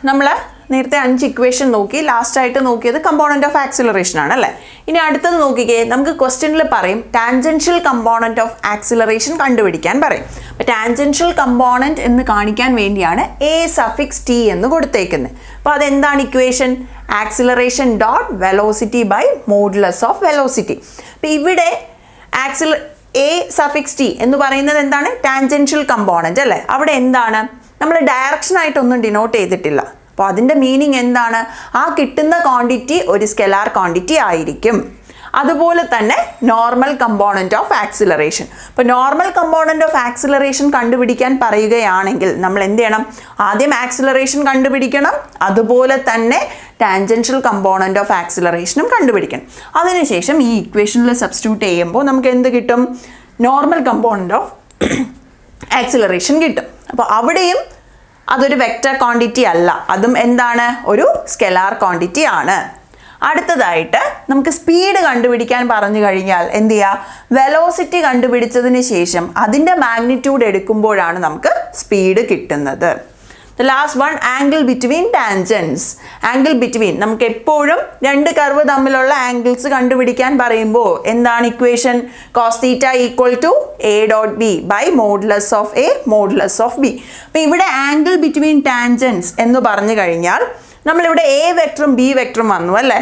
നമ്മൾ നേരത്തെ 5 ഇക്വേഷൻ നോക്കി, ലാസ്റ്റ് ആയിട്ട് നോക്കിയത് കമ്പോണന്റ് ഓഫ് ആക്സിലറേഷൻ ആണ് അല്ലേ. ഇനി അടുത്തത് നോക്കിക്കേ, നമുക്ക് ക്വസ്റ്റ്യനിൽ പറയും ടാൻജൻഷ്യൽ കമ്പോണന്റ് ഓഫ് ആക്സിലറേഷൻ കണ്ടുപിടിക്കാൻ പറയും. അപ്പോൾ ടാൻജൻഷ്യൽ കമ്പോണന്റ് എന്ന് കാണിക്കാൻ വേണ്ടിയാണ് എ സഫിക്സ് ടി എന്ന് കൊടുത്തേക്കുന്നത്. അപ്പോൾ അതെന്താണ് equation? Acceleration dot velocity by modulus of velocity. അപ്പോൾ ഇവിടെ എ സഫിക്സ് ടി എന്ന് പറയുന്നത് എന്താണ്? ടാൻജൻഷ്യൽ കമ്പോണന്റ് അല്ലേ. അവിടെ എന്താണ്? നമ്മൾ ഡയറക്ഷൻ ആയിട്ടൊന്നും ഡിനോട്ട് ചെയ്തിട്ടില്ല. അപ്പോൾ അതിൻ്റെ മീനിങ് എന്താണ്? ആ കിട്ടുന്ന ക്വാണ്ടിറ്റി ഒരു സ്കെലാർ ക്വാണ്ടിറ്റി ആയിരിക്കും. അതുപോലെ തന്നെ നോർമൽ കമ്പോണന്റ് ഓഫ് ആക്സിലറേഷൻ. അപ്പോൾ നോർമൽ കമ്പോണന്റ് ഓഫ് ആക്സിലറേഷൻ കണ്ടുപിടിക്കാൻ പറയുകയാണെങ്കിൽ നമ്മൾ എന്ത് ചെയ്യണം? ആദ്യം ആക്സിലറേഷൻ കണ്ടുപിടിക്കണം, അതുപോലെ തന്നെ ടാൻജൻഷ്യൽ കമ്പോണന്റ് ഓഫ് ആക്സിലറേഷനും കണ്ടുപിടിക്കണം. അതിനുശേഷം ഈ ഇക്വേഷനിൽ സബ്സ്റ്റിറ്റ്യൂട്ട് ചെയ്യുമ്പോൾ നമുക്ക് എന്ത് കിട്ടും? നോർമൽ കമ്പോണന്റ് ഓഫ് ആക്സിലറേഷൻ കിട്ടും. അപ്പോൾ അവിടെയും അതൊരു വെക്റ്റർ ക്വാണ്ടിറ്റി അല്ല, അതും എന്താണ്? ഒരു സ്കെലാർ ക്വാണ്ടിറ്റി ആണ്. അടുത്തതായിട്ട് നമുക്ക് സ്പീഡ് കണ്ടുപിടിക്കാൻ പറഞ്ഞു കഴിഞ്ഞാൽ എന്ത് ചെയ്യുക? വെലോസിറ്റി കണ്ടുപിടിച്ചതിന് ശേഷം അതിൻ്റെ മാഗ്നിറ്റ്യൂഡ് എടുക്കുമ്പോഴാണ് നമുക്ക് സ്പീഡ് കിട്ടുന്നത്. The last one, angle between tangents. Angle between, നമുക്ക് എപ്പോഴും രണ്ട് കർവ് തമ്മിലുള്ള ആംഗിൾസ് കണ്ടുപിടിക്കാൻ പറയുമ്പോൾ എന്താണ് equation? cos theta equal to a dot b by modulus of a modulus of b. അപ്പോൾ ഇവിടെ ആംഗിൾ ബിറ്റ്വീൻ ടാൻജൻസ് എന്ന് പറഞ്ഞു കഴിഞ്ഞാൽ നമ്മളിവിടെ എ വെക്ടറും ബി വെക്ടറും വന്നു അല്ലേ.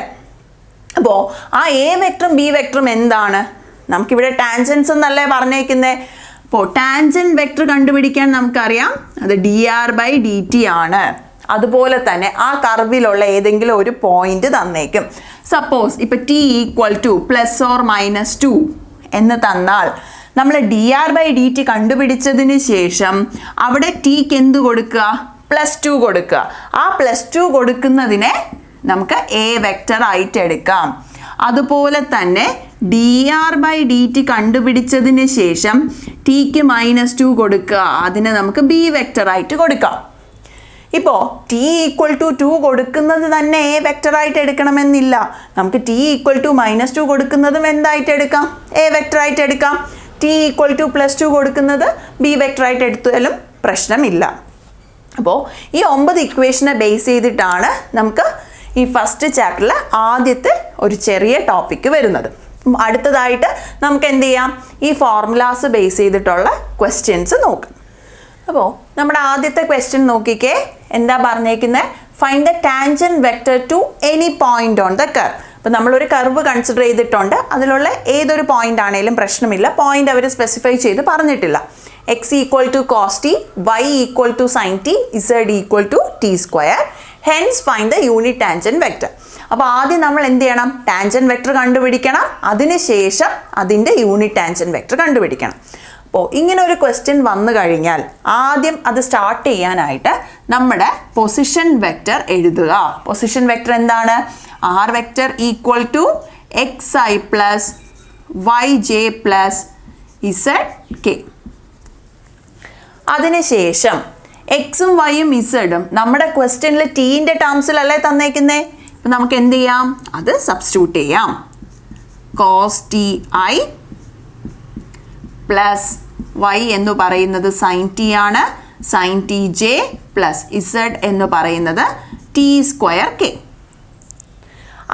അപ്പോൾ ആ എ വെക്ടറും ബി വെക്ടറും എന്താണ്? നമുക്കിവിടെ ടാൻജൻസ് എന്നല്ലേ പറഞ്ഞേക്കുന്നത്. അപ്പോൾ ടാൻജൻറ്റ് വെക്ടർ കണ്ടുപിടിക്കാൻ നമുക്കറിയാം അത് dr/dt ആണ്. അതുപോലെ തന്നെ ആ കർവിലുള്ള ഏതെങ്കിലും ഒരു പോയിന്റ് തന്നേക്കും. സപ്പോസ് ഇപ്പോൾ t ഈക്വൽ ടു +or-2 എന്ന് തന്നാൽ നമ്മൾ dr/dt കണ്ടുപിടിച്ചതിന് ശേഷം അവിടെ tക്ക് എന്ത് കൊടുക്കുക? +2 കൊടുക്കുക. ആ +2 കൊടുക്കുന്നതിനെ നമുക്ക് a വെക്ടർ ആയിട്ട് എടുക്കാം. അതുപോലെ തന്നെ dr/dt കണ്ടുപിടിച്ചതിന് ശേഷം tക്ക് -2 കൊടുക്കുക, അതിനെ നമുക്ക് b വെക്ടർ ആയിട്ട് കൊടുക്കാം. ഇപ്പോൾ t ഈക്വൽ ടു 2 കൊടുക്കുന്നത് തന്നെ a വെക്ടർ ആയിട്ട് എടുക്കണമെന്നില്ല. നമുക്ക് t ഈക്വൽ ടു -2 കൊടുക്കുന്നതും എന്തായിട്ട് എടുക്കാം? a വെക്ടർ ആയിട്ട് എടുക്കാം. t ഈക്വൽ ടു +2 കൊടുക്കുന്നത് b വെക്ടർ ആയിട്ട് എടുത്താലും പ്രശ്നമില്ല. അപ്പോൾ ഈ 9 ഇക്വേഷനെ ബേസ് ചെയ്തിട്ടാണ് നമുക്ക് ഈ ഫസ്റ്റ് ചാപ്റ്ററിൽ ആദ്യത്തെ ഒരു ചെറിയ ടോപ്പിക്ക് വരുന്നത്. അടുത്തതായിട്ട് നമുക്ക് എന്ത് ചെയ്യാം? ഈ ഫോർമുലാസ് ബേസ് ചെയ്തിട്ടുള്ള ക്വസ്റ്റ്യൻസ് നോക്കാം. അപ്പോൾ നമ്മുടെ ആദ്യത്തെ ക്വസ്റ്റ്യൻ നോക്കിക്കേ, എന്താ പറഞ്ഞേക്കുന്നത്? Find the tangent vector to any point on the curve. അപ്പോൾ നമ്മളൊരു കർവ് കൺസിഡർ ചെയ്തിട്ടുണ്ട്, അതിലുള്ള ഏതൊരു പോയിന്റ് ആണെങ്കിലും പ്രശ്നമില്ല. പോയിന്റ് അവർ സ്പെസിഫൈ ചെയ്ത് പറഞ്ഞിട്ടില്ല. x equal to cos t, y equal to sin t, z equal to t². Hence find the unit tangent vector. അപ്പോൾ ആദ്യം നമ്മൾ എന്ത് ചെയ്യണം? ടാൻജൻറ്റ് വെക്ടർ കണ്ടുപിടിക്കണം, അതിനുശേഷം അതിൻ്റെ യൂണിറ്റ് ടാൻജൻറ്റ് വെക്ടർ കണ്ടുപിടിക്കണം. അപ്പോൾ ഇങ്ങനെ ഒരു ക്വസ്റ്റ്യൻ വന്നു കഴിഞ്ഞാൽ ആദ്യം അത് സ്റ്റാർട്ട് ചെയ്യാനായിട്ട് നമ്മുടെ പൊസിഷൻ വെക്ടർ എഴുതുക. പൊസിഷൻ വെക്ടർ എന്താണ്? r vector equal to xi plus yj plus zk. അതിനുശേഷം എക്സും വൈയും ഇസഡും നമ്മുടെ ക്വസ്റ്റ്യനിൽ ടീൻ്റെ ടേംസിലല്ലേ തന്നേക്കുന്നേ. അപ്പം നമുക്ക് എന്ത് ചെയ്യാം? അത് സബ്സ്റ്റിറ്റ്യൂട്ട് ചെയ്യാം. cos ti പ്ലസ് y എന്ന് പറയുന്നത് sin t ആണ്, sin tj പ്ലസ് z എന്ന് പറയുന്നത് t²k.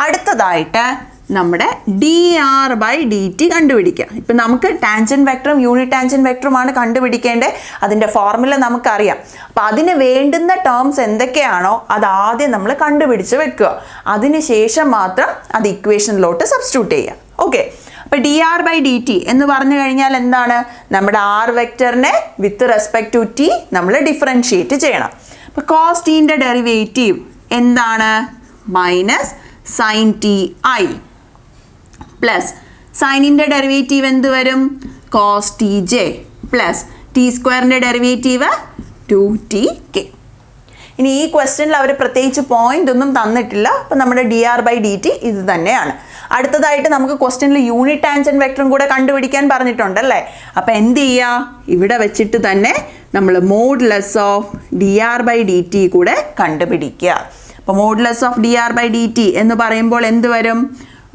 അടുത്തതായിട്ട് നമ്മുടെ dr/dt കണ്ടുപിടിക്കുക. ഇപ്പം നമുക്ക് ടാൻജൻറ്റ് വെക്ടറും യൂണിറ്റ് ടാൻജൻറ്റ് വെക്ടറുമാണ് കണ്ടുപിടിക്കേണ്ടത്. അതിൻ്റെ ഫോർമുല നമുക്കറിയാം. അപ്പം അതിന് വേണ്ടുന്ന ടേംസ് എന്തൊക്കെയാണോ അത് ആദ്യം നമ്മൾ കണ്ടുപിടിച്ച് വെക്കുക. അതിനുശേഷം മാത്രം അത് ഇക്വേഷനിലോട്ട് സബ്സ്റ്റിറ്റ്യൂട്ട് ചെയ്യുക. ഓക്കെ. അപ്പോൾ dr/dt എന്ന് പറഞ്ഞു കഴിഞ്ഞാൽ എന്താണ്? നമ്മുടെ r വെക്ടറിനെ വിത്ത് റെസ്പെക്ട് ടു t നമ്മൾ ഡിഫറൻഷിയേറ്റ് ചെയ്യണം. അപ്പോൾ cos tൻ്റെ ഡെറിവേറ്റീവ് എന്താണ്? -sin ti പ്ലസ് സൈനിൻ്റെ ഡെറിവേറ്റീവ് എന്ത് വരും? cos tj പ്ലസ് t²ൻ്റെ ഡെറിവേറ്റീവ് 2tk. ഇനി ഈ ക്വസ്റ്റ്യനിൽ അവർ പ്രത്യേകിച്ച് പോയിന്റ് ഒന്നും തന്നിട്ടില്ല. അപ്പം നമ്മുടെ dr/dt ഇത് തന്നെയാണ്. അടുത്തതായിട്ട് നമുക്ക് ക്വസ്റ്റ്യനിൽ യൂണിറ്റ് ടാൻജൻറ്റ് വെക്ടറും കൂടെ കണ്ടുപിടിക്കാൻ പറഞ്ഞിട്ടുണ്ടല്ലേ. അപ്പം എന്ത് ചെയ്യുക? ഇവിടെ വെച്ചിട്ട് തന്നെ നമ്മൾ മോഡുലസ് ഓഫ് dr/dt കൂടെ കണ്ടുപിടിക്കുക. അപ്പോൾ മോഡുലസ് ഓഫ് dr/dt എന്ന് പറയുമ്പോൾ എന്ത് വരും?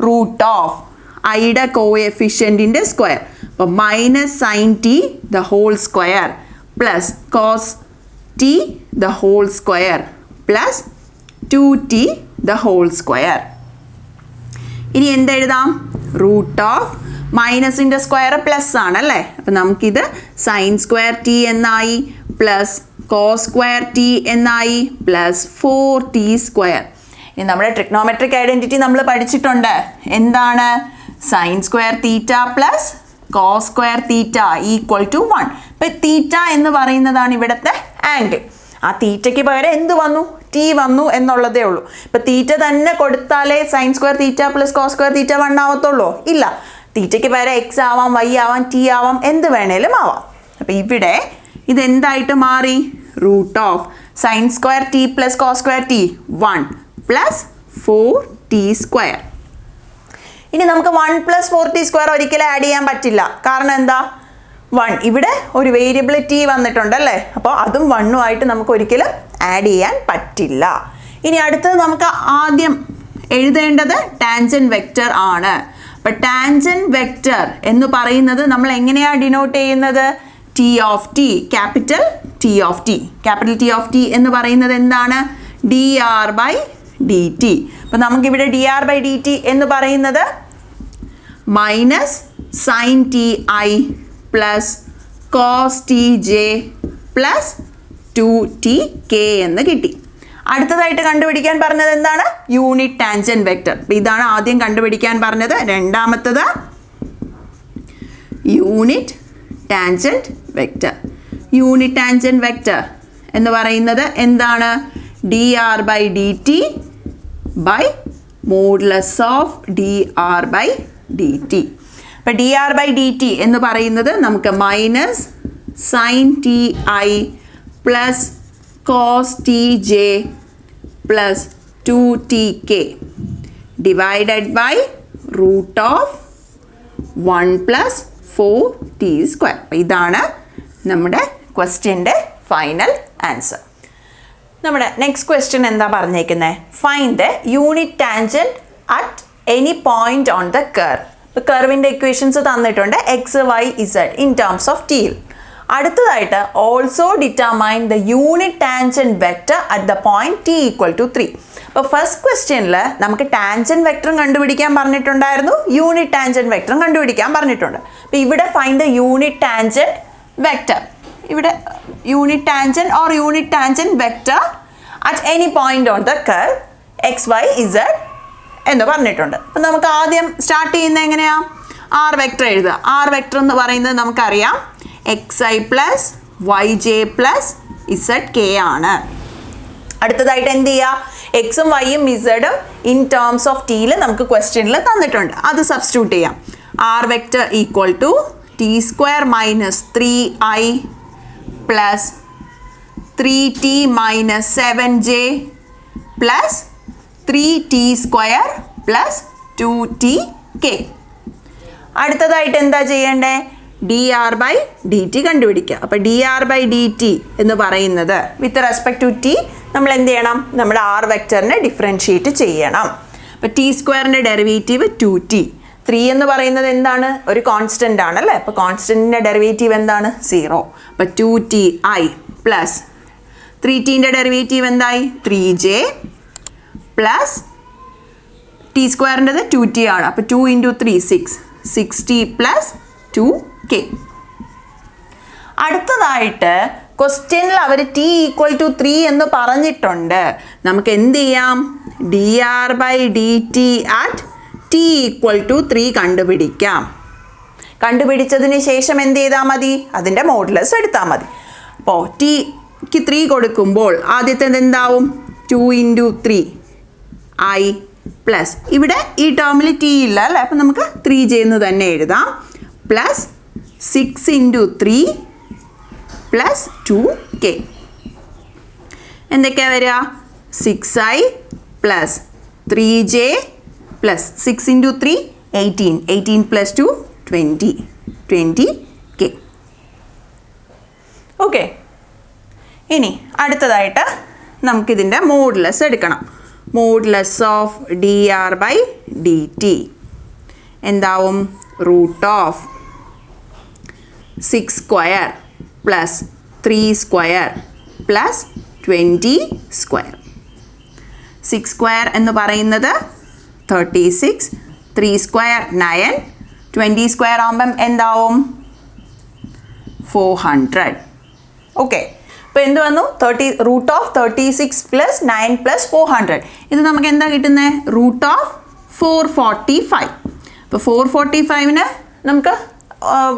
റൂട്ട് ഓഫ് ഐയുടെ കോഎഫിഷ്യൻറ്റിൻ്റെ സ്ക്വയർ. അപ്പോൾ -sin t the whole square plus cos t the whole square plus 2t the whole square. ഇനി എന്തെഴുതാം? റൂട്ട് ഓഫ് മൈനസിൻ്റെ സ്ക്വയർ പ്ലസ് ആണല്ലേ, അപ്പം നമുക്കിത് സൈൻ സ്ക്വയർ ടി എന്നായി പ്ലസ് കോസ് സ്ക്വയർ ടി എന്നായി പ്ലസ് 4t സ്ക്വയർ. ഇനി നമ്മുടെ ട്രിഗ്നോമെട്രിക് ഐഡൻറ്റിറ്റി നമ്മൾ പഠിച്ചിട്ടുണ്ട്. എന്താണ്? Sine square theta plus cos square theta equal to 1. ഇപ്പം തീറ്റ എന്ന് പറയുന്നതാണ് ഇവിടുത്തെ ആംഗിൾ. ആ തീറ്റയ്ക്ക് പകരം എന്ത് വന്നു? ടി വന്നു എന്നുള്ളതേ ഉള്ളൂ. ഇപ്പം തീറ്റ തന്നെ കൊടുത്താലേ sine square theta plus cos square theta 1 ആവത്തുള്ളൂ? ഇല്ല. തീറ്റയ്ക്ക് പകരം എക്സ് ആവാം, വൈ ആവാം, ടി ആവാം, എന്ത് വേണേലും ആവാം. അപ്പം ഇവിടെ ഇതെന്തായിട്ട് മാറി? Root of sine square T plus cos square T 1 plus 4t square. ഇനി നമുക്ക് 1 പ്ലസ് 4t സ്ക്വയർ ഒരിക്കലും ആഡ് ചെയ്യാൻ പറ്റില്ല. കാരണം എന്താ? 1 ഇവിടെ ഒരു വേരിയബിൾ ടി വന്നിട്ടുണ്ടല്ലേ, അപ്പോൾ അതും 1ഉമായിട്ട് നമുക്ക് ഒരിക്കലും ആഡ് ചെയ്യാൻ പറ്റില്ല. ഇനി അടുത്തത് നമുക്ക് ആദ്യം എഴുതേണ്ടത് ടാൻജന്റ് വെക്റ്റർ ആണ്. അപ്പം ടാൻജന്റ് വെക്റ്റർ എന്ന് പറയുന്നത് നമ്മൾ എങ്ങനെയാണ് ഡിനോട്ട് ചെയ്യുന്നത്? T of T, capital T of T. Capital T of T എന്ന് പറയുന്നത് എന്താണ്? dr/dt. അപ്പം നമുക്കിവിടെ dr/dt എന്ന് പറയുന്നത് minus sine T I plus cos T J plus 2tk എന്ന് കിട്ടി. അടുത്തതായിട്ട് കണ്ടുപിടിക്കാൻ പറഞ്ഞത് എന്താണ്? Unit tangent vector. ഇതാണ് ആദ്യം കണ്ടുപിടിക്കാൻ പറഞ്ഞത്. രണ്ടാമത്തത് unit tangent vector. Unit tangent vector എന്ന് പറയുന്നത് എന്താണ്? dr/dt by modulus of dr/dt. അപ്പം dr/dt എന്ന് പറയുന്നത് നമുക്ക് minus sine T I plus cos T J plus 2tk divided by root of 1 plus 4t square. അപ്പം ഇതാണ് നമ്മുടെ ക്വസ്റ്റ്യൻ്റെ ഫൈനൽ ആൻസർ. നമ്മുടെ നെക്സ്റ്റ് ക്വസ്റ്റ്യൻ എന്താ പറഞ്ഞേക്കുന്നത്? Find the unit tangent at any point on the curve. ഇപ്പോൾ കർവിൻ്റെ equations തന്നിട്ടുണ്ട്, X Y Z in terms of ടിയിൽ. അടുത്തതായിട്ട് also determine the unit tangent vector at the point T equal to 3. അപ്പോൾ first ക്വസ്റ്റ്യനിൽ നമുക്ക് ടാൻജന്റ് വെക്ടറും കണ്ടുപിടിക്കാൻ പറഞ്ഞിട്ടുണ്ടായിരുന്നു, യൂണിറ്റ് ടാൻജന്റ് വെക്ടറും കണ്ടുപിടിക്കാൻ പറഞ്ഞിട്ടുണ്ട്. അപ്പോൾ ഇവിടെ find the unit tangent vector. ഇവിടെ unit tangent or unit tangent vector at any point on the curve X Y Z എന്ന് പറഞ്ഞിട്ടുണ്ട്. അപ്പം നമുക്ക് ആദ്യം സ്റ്റാർട്ട് ചെയ്യുന്നത് എങ്ങനെയാണ്? ആർ വെക്ടർ എഴുതുക. ആർ വെക്ടർ എന്ന് പറയുന്നത് നമുക്കറിയാം xi plus yj plus zk ആണ്. അടുത്തതായിട്ട് എന്ത് ചെയ്യുക? എക്സും വൈയും ഇസഡും ഇൻ ടേംസ് ഓഫ് ടിയിൽ നമുക്ക് ക്വസ്റ്റ്യനിൽ തന്നിട്ടുണ്ട്, അത് സബ്സ്റ്റിറ്റ്യൂട്ട് ചെയ്യാം. R vector equal to T square minus 3i plus 3t minus 7j plus 3t square plus 2tk. അടുത്തതായിട്ട് എന്താ ചെയ്യേണ്ടേ? dr/dt കണ്ടുപിടിക്കുക. അപ്പോൾ dr/dt എന്ന് പറയുന്നത് വിത്ത് റെസ്പെക്ട് ടു ടി നമ്മൾ എന്ത് ചെയ്യണം? നമ്മുടെ ആർ വെക്ടറിനെ ഡിഫറൻഷിയേറ്റ് ചെയ്യണം. അപ്പോൾ ടി സ്ക്വയറിൻ്റെ ഡെറിവേറ്റീവ് 2t. 3 എന്ന് പറയുന്നത് എന്താണ്? ഒരു കോൺസ്റ്റൻ്റ് ആണല്ലേ, അപ്പോൾ കോൺസ്റ്റൻറ്റിൻ്റെ ഡെറിവേറ്റീവ് എന്താണ്? 0. അപ്പോൾ 2ti പ്ലസ് 3tൻ്റെ ഡെറിവേറ്റീവ് എന്തായി? 3j പ്ലസ് ടി സ്ക്വയറിൻ്റെത് 2t ആണ്, അപ്പോൾ 2 × 3 6, 6t പ്ലസ് 2k. അടുത്തതായിട്ട് ക്വസ്റ്റ്യനിൽ അവർ ടി ഈക്വൽ ടു 3 എന്ന് പറഞ്ഞിട്ടുണ്ട്. നമുക്ക് എന്ത് ചെയ്യാം? dr/dt at T equal to 3 കണ്ടുപിടിക്കാം. കണ്ടുപിടിച്ചതിന് ശേഷം എന്ത് ചെയ്താൽ മതി? അതിൻ്റെ മോഡുലസ് എടുത്താൽ മതി. അപ്പോൾ ടിക്ക് 3 കൊടുക്കുമ്പോൾ ആദ്യത്തേത് എന്താവും? 2 × 3i പ്ലസ് ഇവിടെ ഈ ടേമിൽ ടി ഇല്ല അല്ലേ, അപ്പം നമുക്ക് 3j എന്ന് തന്നെ എഴുതാം. Plus 6 × 3 plus 2k. എന്തൊക്കെയാണ് വരിക? 6i plus 3j plus 6 × 3 18, 18 plus 2 20, 20k. Okay, ഇനി അടുത്തതായിട്ട് നമുക്കിതിൻ്റെ മോഡുലസ് എടുക്കണം. മോഡുലസ് ഓഫ് dr/dt എന്താവും? Root of 6 square plus 3 square plus 20 square. 6 square എന്ന് പറയുന്നത് 36, 3 സ്ക്വയർ 9, 20 സ്ക്വയർ ആകുമ്പം എന്താവും 400. ഓക്കെ, അപ്പോൾ എന്ത് വന്നു √36 + 9 + 400. ഇത് നമുക്ക് എന്താ കിട്ടുന്നത് √445. അപ്പോൾ 445ന് നമുക്ക്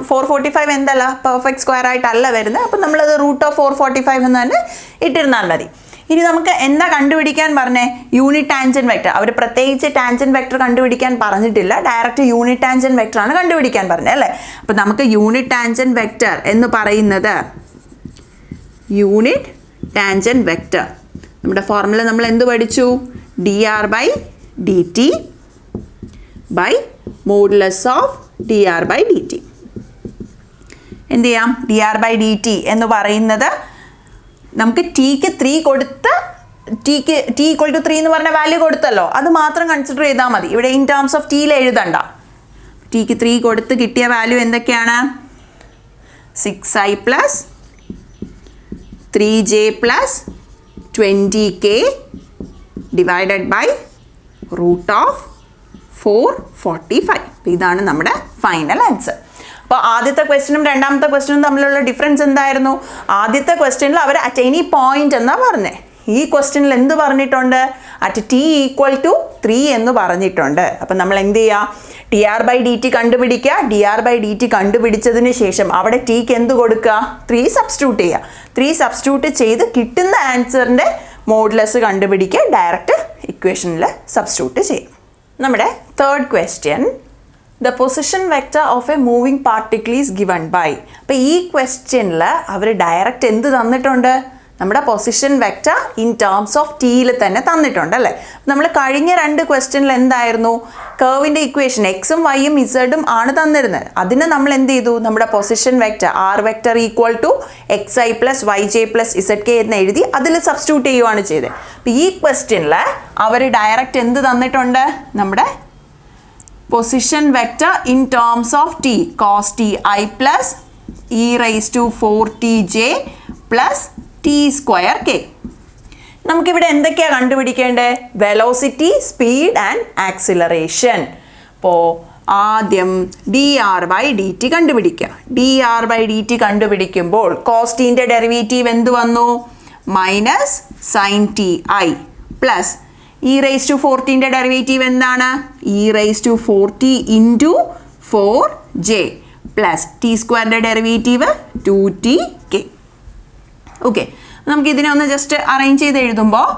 445 എന്തല്ല പെർഫെക്റ്റ് സ്ക്വയർ ആയിട്ടല്ല വരുന്നത്. അപ്പോൾ നമ്മളത് √445 എന്ന് തന്നെ ഇട്ടിരുന്നാൽ മതി. ഇനി നമുക്ക് എന്താ കണ്ടുപിടിക്കാൻ പറഞ്ഞേ യൂണിറ്റ് ടാൻജന്റ് വെക്ടർ. അവർ പ്രത്യേകിച്ച് ടാൻജന്റ് വെക്ടർ കണ്ടുപിടിക്കാൻ പറഞ്ഞിട്ടില്ല, ഡയറക്റ്റ് യൂണിറ്റ് ടാൻജന്റ് വെക്ടർ ആണ് കണ്ടുപിടിക്കാൻ പറഞ്ഞത് അല്ലേ. അപ്പോൾ നമുക്ക് യൂണിറ്റ് ടാൻജന്റ് വെക്ടർ എന്ന് പറയുന്നത് യൂണിറ്റ് ടാൻജന്റ് വെക്ടർ നമ്മുടെ ഫോർമുല നമ്മൾ എന്ത് പഠിച്ചു dr/dt by modulus of dr/dt. എന്ത് ചെയ്യാം dr/dt എന്ന് പറയുന്നത് നമുക്ക് ടിക്ക് 3 കൊടുത്ത് t = 3 എന്ന് പറഞ്ഞ വാല്യൂ കൊടുത്തല്ലോ, അത് മാത്രം കൺസിഡർ ചെയ്താൽ മതി. ഇവിടെ ഇൻ ടേംസ് ഓഫ് ടിയിൽ എഴുതണ്ട. ടിക്ക് 3 കൊടുത്ത് കിട്ടിയ വാല്യൂ എന്തൊക്കെയാണ് 6i + 3j + 20k divided by √445. ഇതാണ് നമ്മുടെ ഫൈനൽ ആൻസർ. അപ്പോൾ ആദ്യത്തെ ക്വസ്റ്റ്യനും രണ്ടാമത്തെ ക്വസ്റ്റ്യനും തമ്മിലുള്ള ഡിഫറൻസ് എന്തായിരുന്നു? ആദ്യത്തെ ക്വസ്റ്റ്യനിൽ അവർ അറ്റ് എനി പോയിന്റ് എന്നാ പറഞ്ഞത്. ഈ ക്വസ്റ്റ്യനിൽ എന്ത് പറഞ്ഞിട്ടുണ്ട് അറ്റ് t = 3 എന്ന് പറഞ്ഞിട്ടുണ്ട്. അപ്പം നമ്മൾ എന്ത് ചെയ്യുക dr/dt കണ്ടുപിടിക്കുക. dr/dt കണ്ടുപിടിച്ചതിന് ശേഷം അവിടെ tക്ക് എന്ത് കൊടുക്കുക 3 സബ്സ്റ്റിറ്റ്യൂട്ട് ചെയ്യുക. 3 സബ്സ്റ്റിറ്റ്യൂട്ട് ചെയ്ത് കിട്ടുന്ന ആൻസറിൻ്റെ മോഡുലസ് കണ്ടുപിടിക്കുക. ഡയറക്റ്റ് ഇക്വേഷനിൽ സബ്സ്റ്റിറ്റ്യൂട്ട് ചെയ്യും. നമ്മുടെ third question the position vector of a moving particle is given by. അപ്പോൾ ഈ ക്വസ്റ്റ്യനിൽ അവർ ഡയറക്റ്റ് എന്ത് തന്നിട്ടുണ്ട് നമ്മുടെ position vector in terms of ടിയിൽ തന്നെ തന്നിട്ടുണ്ട് അല്ലേ. നമ്മൾ കഴിഞ്ഞ 2 ക്വസ്റ്റ്യനിൽ എന്തായിരുന്നു കർവിൻ്റെ ഇക്വേഷൻ എക്സും വൈയും ഇസഡും ആണ് തന്നിരുന്നത്. അതിന് നമ്മൾ എന്ത് ചെയ്തു നമ്മുടെ position vector r vector = xi + yj + zk എന്ന് എഴുതി അതിൽ സബ്സ്റ്റിറ്റ്യൂട്ട് ചെയ്യുകയാണ് ചെയ്തത്. അപ്പോൾ ഈ ക്വസ്റ്റ്യനിൽ അവർ ഡയറക്റ്റ് എന്ത് തന്നിട്ടുണ്ട് നമ്മുടെ position vector in terms of T cos ti + e⁴tj + t²k. നമുക്കിവിടെ എന്തൊക്കെയാണ് കണ്ടുപിടിക്കേണ്ടത് വെലോസിറ്റി, സ്പീഡ് ആൻഡ് ആക്സിലറേഷൻ. അപ്പോൾ ആദ്യം dr/dt കണ്ടുപിടിക്കുക. dr/dt കണ്ടുപിടിക്കുമ്പോൾ cos tൻ്റെ ഡെറിവേറ്റീവ് എന്ത് വന്നു -sin ti പ്ലസ് e⁴tൻ്റെ ഡെറിവേറ്റീവ് എന്താണ് e⁴t × 4j plus t² derivative 2tk. Okay, നമുക്ക് ഇതിനെ ഒന്ന് ജസ്റ്റ് അറേഞ്ച് ചെയ്ത് എഴുതുമ്പോൾ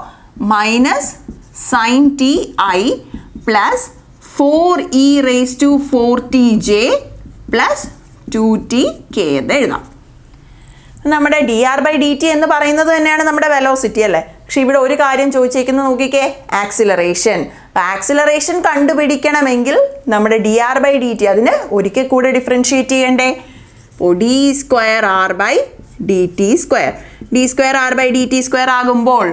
-sin ti plus 4e⁴tj plus 2tk എന്ന് എഴുതാം. നമ്മുടെ dr/dt എന്ന് പറയുന്നത് തന്നെയാണ് നമ്മുടെ വെലോസിറ്റി അല്ലേ. പക്ഷെ ഇവിടെ ഒരു കാര്യം ചോദിച്ചേക്കുന്നത് നോക്കിക്കേ ആക്സിലറേഷൻ. അപ്പോൾ ആക്സിലറേഷൻ കണ്ടുപിടിക്കണമെങ്കിൽ നമ്മുടെ dr/dt അതിന് ഒരിക്കൽ കൂടെ ഡിഫറൻഷിയേറ്റ് ചെയ്യണ്ടേ. അപ്പോൾ d²r/dt² ആകുമ്പോൾ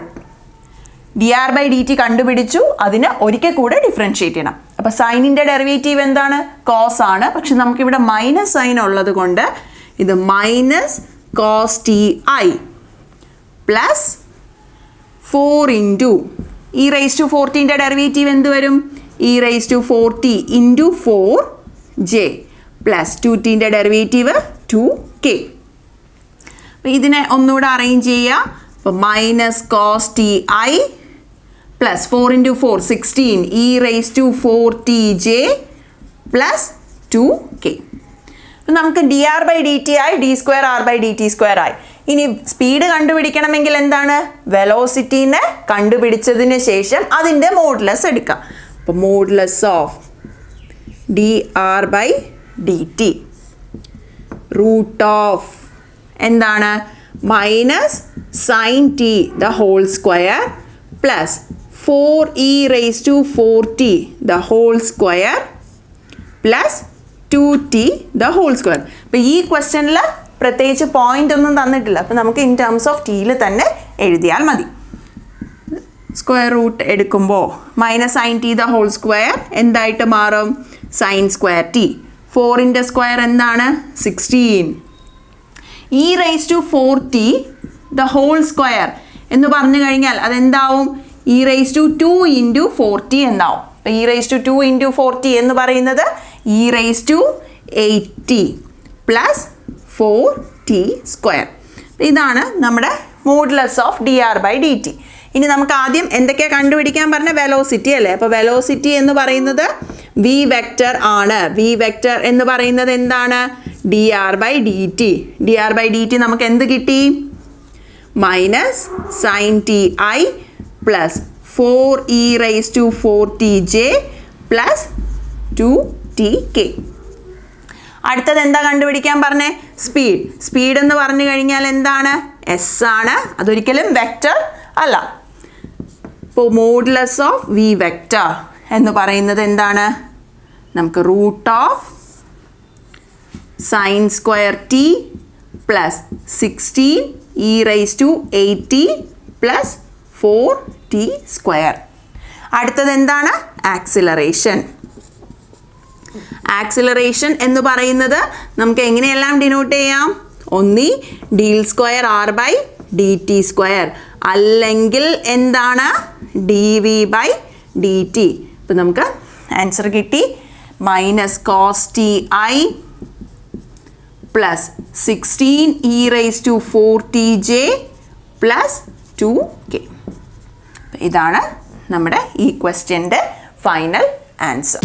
dr/dt കണ്ടുപിടിച്ചു, അതിന് ഒരിക്കൽ കൂടെ ഡിഫറൻഷിയേറ്റ് ചെയ്യണം. അപ്പോൾ സൈനിൻ്റെ ഡെറിവേറ്റീവ് എന്താണ് കോസ് ആണ്. പക്ഷെ നമുക്കിവിടെ മൈനസ് സൈൻ ഉള്ളത് കൊണ്ട് ഇത് -cos ti പ്ലസ് 4 × e⁴tൻ്റെ ഡെറിവേറ്റീവ് എന്ത് വരും e⁴t × 4j plus 2tൻ്റെ derivative 2k. അപ്പോൾ ഇതിനെ ഒന്നുകൂടെ അറേഞ്ച് ചെയ്യുക. അപ്പോൾ -cos ti plus 4 × 4 16 e⁴tj plus 2k. അപ്പം നമുക്ക് dr/dt ആയി d²r/dt² ആയി. ഇനി സ്പീഡ് കണ്ടുപിടിക്കണമെങ്കിൽ എന്താണ് വെലോസിറ്റീനെ കണ്ടുപിടിച്ചതിന് ശേഷം അതിൻ്റെ മോഡുലസ് എടുക്കാം. അപ്പോൾ മോഡുലസ് ഓഫ് dr/dt എന്താണ് -sin t² plus 4e⁴t² plus 2t². അപ്പോൾ ഈ ക്വസ്റ്റ്യനിൽ പ്രത്യേകിച്ച് പോയിന്റ് ഒന്നും തന്നിട്ടില്ല. അപ്പോൾ നമുക്ക് ഇൻ ടേംസ് ഓഫ് ടിയിൽ തന്നെ എഴുതിയാൽ മതി. സ്ക്വയർ റൂട്ട് എടുക്കുമ്പോൾ -sin t² എന്തായിട്ട് മാറും sin²t. 4ൻ്റെ സ്ക്വയർ എന്താണ് 16. e⁴t² എന്ന് പറഞ്ഞു കഴിഞ്ഞാൽ അതെന്താവും e raise to 2 into 4t എന്നാവും. E raise to 2 into 4t എന്ന് പറയുന്നത് E raise to 8t plus 4t square. ഇതാണ് നമ്മുടെ modulus of D R by D T. ഇനി നമുക്ക് ആദ്യം എന്തൊക്കെയാണ് കണ്ടുപിടിക്കാൻ പറഞ്ഞ വെലോസിറ്റി അല്ലേ. അപ്പോൾ വെലോസിറ്റി എന്ന് പറയുന്നത് വി വെക്റ്റർ ആണ്. വി വെക്റ്റർ എന്ന് പറയുന്നത് എന്താണ്? D R by D T. D R by D T നമുക്ക് എന്ത് കിട്ടി? Minus sine T I plus 4 E raise to 4t j plus 2tk. അടുത്തത് എന്താ കണ്ടുപിടിക്കാൻ പറഞ്ഞേ? സ്പീഡ്. സ്പീഡ് എന്ന് പറഞ്ഞു കഴിഞ്ഞാൽ എന്താണ്? എസ് ആണ്. അതൊരിക്കലും വെക്റ്റർ അല്ല. ഇപ്പോൾ മോഡുലസ് ഓഫ് വി വെക്റ്റർ എന്ന് പറയുന്നത് എന്താണ്? നമുക്ക് root of sine square T plus 16 E raise to 8t plus 4t square. അടുത്തത് എന്താണ്? ആക്സിലറേഷൻ. ആക്സിലറേഷൻ എന്ന് പറയുന്നത് നമുക്ക് എങ്ങനെയെല്ലാം ഡിനോട്ട് ചെയ്യാം? ഒന്നി D square R by D T square, അല്ലെങ്കിൽ എന്താണ്? D V by D T. ഇപ്പം നമുക്ക് ആൻസർ കിട്ടി. Minus cos T I plus 16 E raise to 4t j plus 2k. ഇതാണ് നമ്മുടെ ഈ ക്വസ്റ്റ്യൻ്റെ ഫൈനൽ ആൻസർ.